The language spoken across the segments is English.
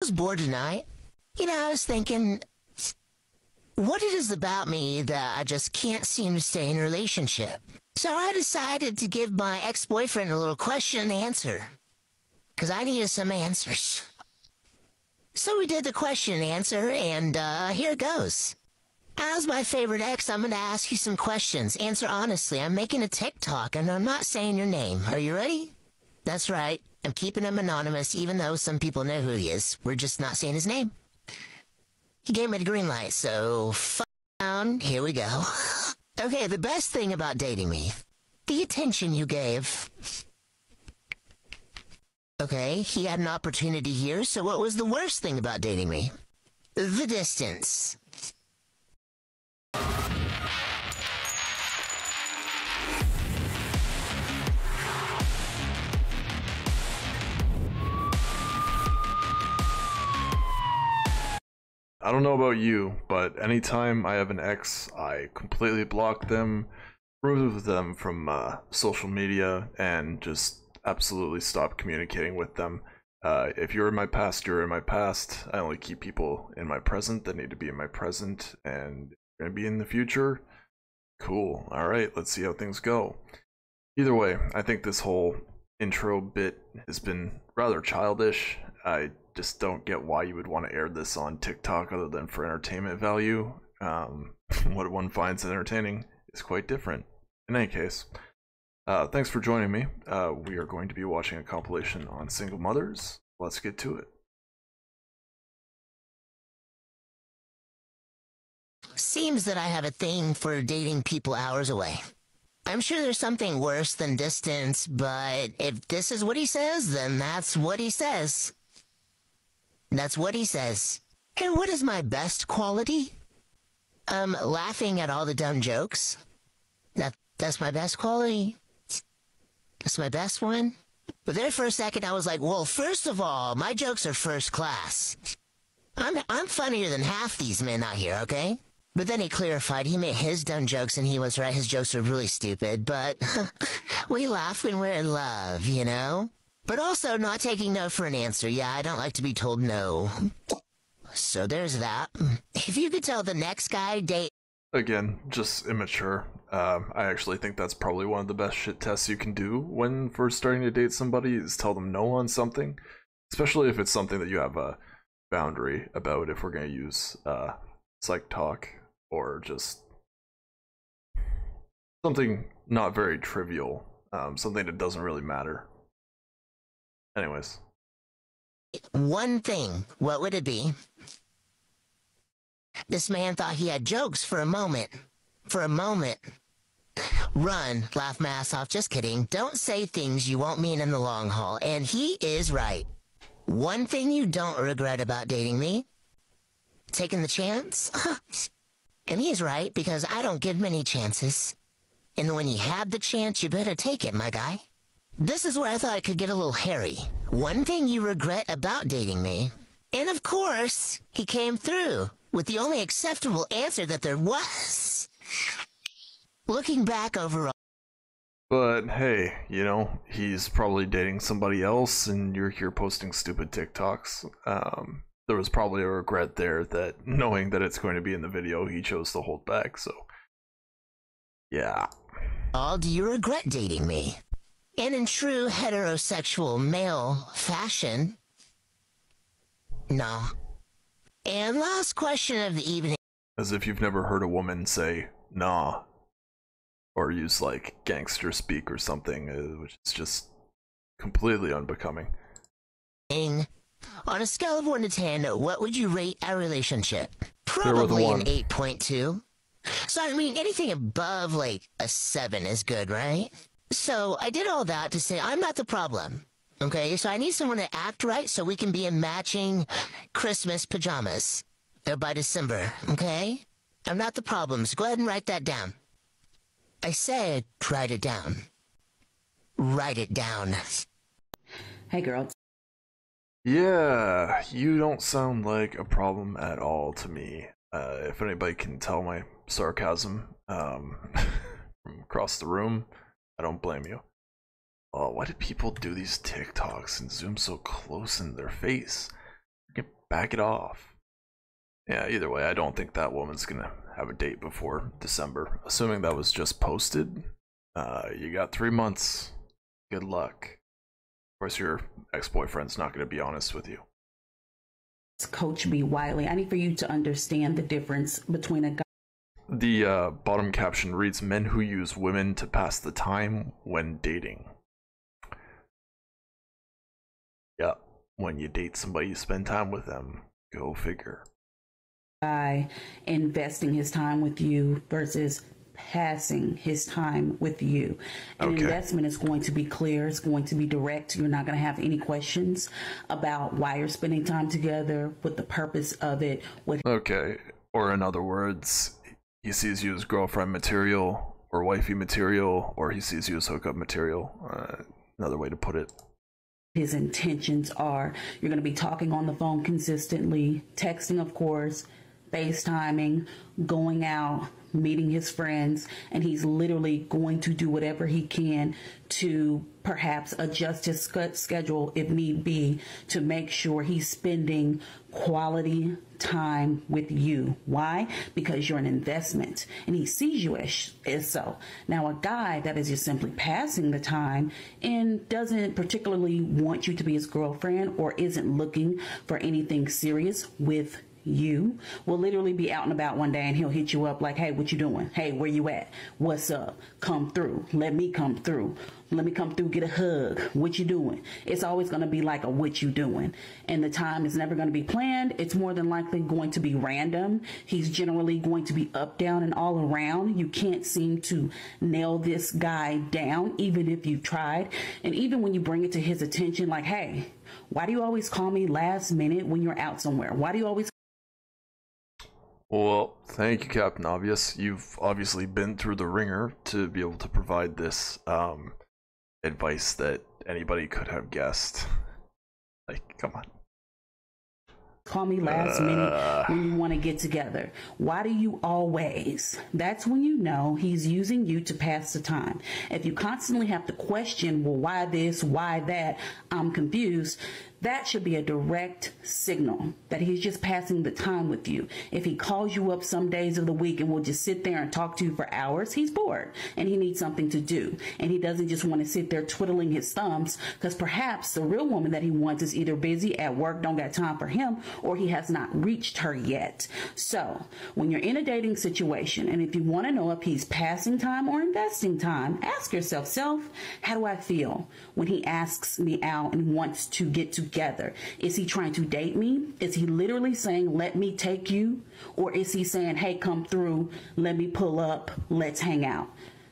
was bored tonight, I was thinking, what it is about me that I just can't seem to stay in a relationship. So I decided to give my ex-boyfriend a little question and answer, because I needed some answers. So we did the question and answer, and here it goes. As my favorite ex, I'm going to ask you some questions. Answer honestly. I'm making a TikTok, and I'm not saying your name. Are you ready? That's right. I'm keeping him anonymous, even though some people know who he is. We're just not saying his name. He gave me the green light, so down. Here we go. Okay, the best thing about dating me. The attention you gave. Okay, he had an opportunity here, so what was the worst thing about dating me? The distance. I don't know about you, but anytime I have an ex, I completely block them, remove them from social media, and just absolutely stop communicating with them. If you're in my past, you're in my past. I only keep people in my present that need to be in my present, and you're gonna be in the future. Cool. Alright, let's see how things go. Either way, I think this whole intro bit has been rather childish. I just don't get why you would want to air this on TikTok other than for entertainment value. What one finds entertaining is quite different. In any case, thanks for joining me. We are going to be watching a compilation on single mothers. Let's get to it. Seems that I have a thing for dating people hours away. I'm sure there's something worse than distance, but if this is what he says, then that's what he says. That's what he says. And what is my best quality? Laughing at all the dumb jokes. That's my best quality. That's my best one. But there for a second I was like, well, first of all, my jokes are first class. I'm funnier than half these men out here, okay? But then he clarified, he made his dumb jokes and he was right, his jokes are really stupid, but we laugh when we're in love, you know? But also not taking no for an answer. Yeah, I don't like to be told no. So there's that. If you could tell the next guy date... Again, just immature. I actually think that's probably one of the best shit tests you can do when first starting to date somebody is tell them no on something. Especially if it's something that you have a boundary about, if we're going to use psych talk or just something not very trivial, something that doesn't really matter. Anyways. One thing, what would it be? This man thought he had jokes for a moment. For a moment. Run, laugh my ass off, just kidding. Don't say things you won't mean in the long haul. And he is right. One thing you don't regret about dating me? Taking the chance? And he's right, because I don't give many chances. And when you have the chance, you better take it, my guy. This is where I thought it could get a little hairy. One thing you regret about dating me. And of course, he came through with the only acceptable answer that there was. Looking back overall. But hey, you know, he's probably dating somebody else and you're here posting stupid TikToks. There was probably a regret there that knowing that it's going to be in the video, he chose to hold back, so. Yeah. Do you regret dating me? And in true heterosexual male fashion, no. And last question of the evening. As if you've never heard a woman say, nah. Or use, like, gangster speak or something, which is just completely unbecoming. On a scale of 1 to 10, what would you rate our relationship? Probably an 8.2. So, I mean, anything above, like, a 7 is good, right? So, I did all that to say I'm not the problem, okay? So I need someone to act right so we can be in matching Christmas pajamas by December, okay? I'm not the problem, so go ahead and write that down. I said write it down. Write it down. Hey, girl. Yeah, you don't sound like a problem at all to me. If anybody can tell my sarcasm from across the room, I don't blame you. Oh, why do people do these TikToks and zoom so close in their face? Freaking back it off. Yeah, either way, I don't think that woman's gonna have a date before December. Assuming that was just posted, you got 3 months. Good luck. Of course, your ex-boyfriend's not gonna be honest with you. Coach B. Wiley, I need for you to understand the difference between a guy. The bottom caption reads, "Men who use women to pass the time when dating." Yeah, when you date somebody, you spend time with them. Go figure. Guy investing his time with you versus passing his time with you. An investment is going to be clear, it's going to be direct. You're not going to have any questions about why you're spending time together, what the purpose of it. Okay, or in other words, he sees you as girlfriend material or wifey material, or he sees you as hookup material. Another way to put it. His intentions are. You're going to be talking on the phone consistently, texting, of course, FaceTiming, going out, meeting his friends, and he's literally going to do whatever he can to perhaps adjust his schedule if need be to make sure he's spending quality time with you. Why? Because you're an investment and he sees you as so. Now, a guy that is just simply passing the time and doesn't particularly want you to be his girlfriend or isn't looking for anything serious with you will literally be out and about one day and he'll hit you up like, "Hey, what you doing? Hey, where you at? What's up? Come through. Let me come through. Let me come through, get a hug. What you doing?" It's always going to be like a "what you doing?" And the time is never going to be planned. It's more than likely going to be random. He's generally going to be up, down, and all around. You can't seem to nail this guy down, even if you tried. And even when you bring it to his attention, like, "Hey, why do you always call me last minute when you're out somewhere? Why do you always..." Well, thank you, Captain Obvious. You've obviously been through the ringer to be able to provide this advice that anybody could have guessed. Like, come on. Call me last minute when you want to get together. Why do you always? That's when you know he's using you to pass the time. If you constantly have to question, well, why this, why that, I'm confused, that should be a direct signal that he's just passing the time with you. If he calls you up some days of the week and will just sit there and talk to you for hours, he's bored and he needs something to do. And he doesn't just want to sit there twiddling his thumbs because perhaps the real woman that he wants is either busy at work, don't got time for him, or he has not reached her yet. So when you're in a dating situation and if you want to know if he's passing time or investing time, ask yourself, self, how do I feel when he asks me out and wants to get together? Is he trying to date me? Is he literally saying, "Let me take you"? Or is he saying, "Hey, come through, let me pull up, let's hang out"?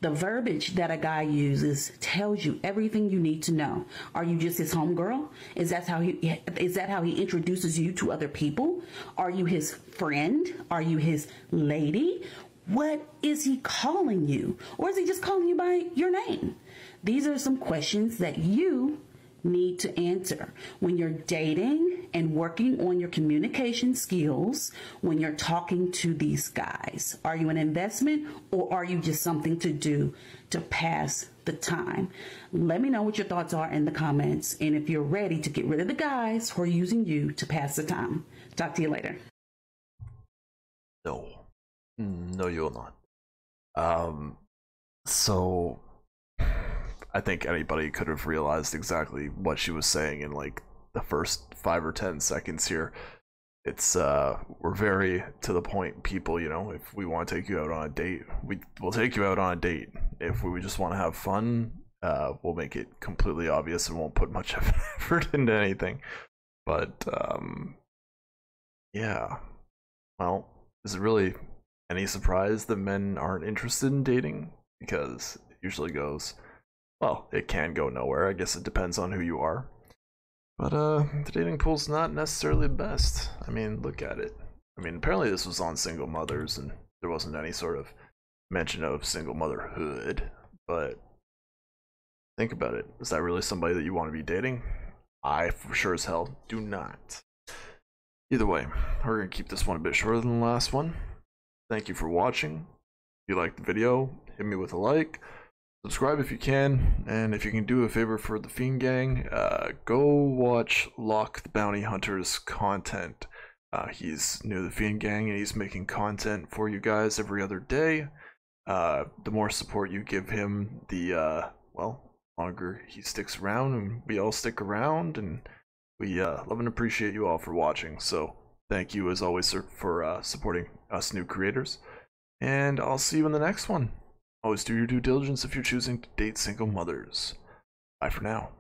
The verbiage that a guy uses tells you everything you need to know. Are you just his homegirl? Is that how he introduces you to other people? Are you his friend? Are you his lady? What is he calling you? Or is he just calling you by your name? These are some questions that you need to answer when you're dating and working on your communication skills when you're talking to these guys. Are you an investment or are you just something to do to pass the time? Let me know what your thoughts are in the comments and if you're ready to get rid of the guys who are using you to pass the time. Talk to you later. No, you're not. So I think anybody could have realized exactly what she was saying in like the first 5 or 10 seconds here. It's we're very to the point people, you know. If we want to take you out on a date, we'll take you out on a date. If we just want to have fun, we'll make it completely obvious and won't put much effort into anything. But yeah, well, is it really any surprise that men aren't interested in dating? Because it usually goes, well, it can go nowhere. I guess it depends on who you are. But the dating pool's not necessarily the best. I mean, look at it. I mean, apparently this was on single mothers and there wasn't any sort of mention of single motherhood. But think about it. Is that really somebody that you want to be dating? I for sure as hell do not. Either way, we're going to keep this one a bit shorter than the last one. Thank you for watching. If you liked the video, hit me with a like. subscribe if you can, and if you can do a favor for the Fiend Gang, go watch Locke the Bounty Hunter's content. He's new to the Fiend Gang, and he's making content for you guys every other day. The more support you give him, the well, longer he sticks around, and we all stick around, and we love and appreciate you all for watching. So thank you as always, sir, for supporting us new creators, and I'll see you in the next one. Always do your due diligence if you're choosing to date single mothers. Bye for now.